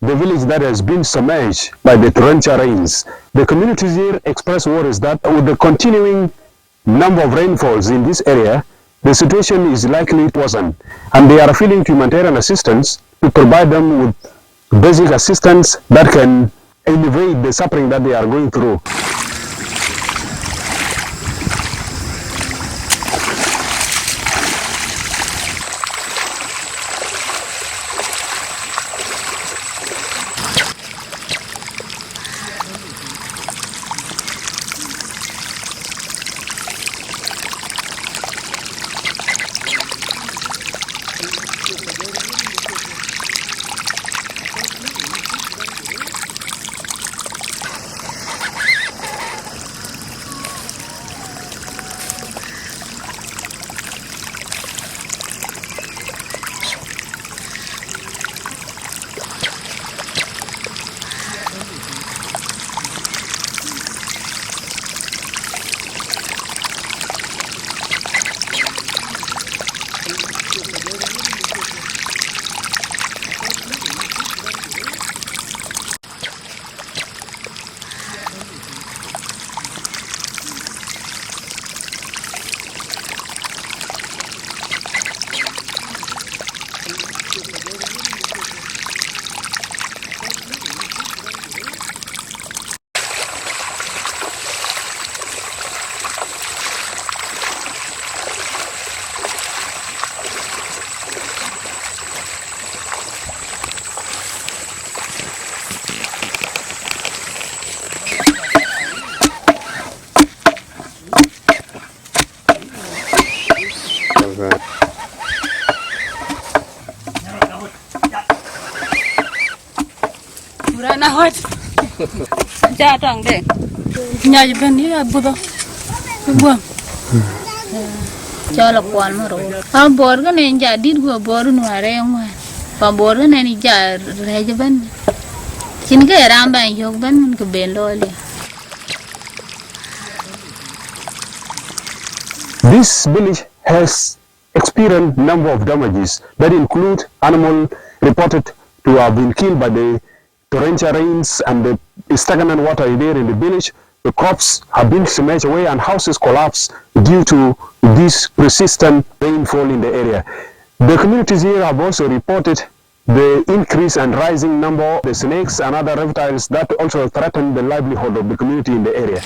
the village that has been submerged by the torrential rains. The communities here express worries that with the continuing number of rainfalls in this area, the situation is likely to worsen, and they are appealing to humanitarian assistance to provide them with basic assistance that can alleviate the suffering that they are going through. Rana hot. Jatang deh. Nyai benih abu dah. Buang. Cakap kuan maro. Bor kan yang jadi gua bor nuare yang mana. Bor kan yang jar raja ban. Cina ke ramai yok ban ke belol. This village has experienced a number of damages that include animals reported to have been killed by the torrential rains and the stagnant water there in the village. The crops have been submerged away and houses collapsed due to this persistent rainfall in the area. The communities here have also reported the increase and rising number of the snakes and other reptiles that also threaten the livelihood of the community in the area.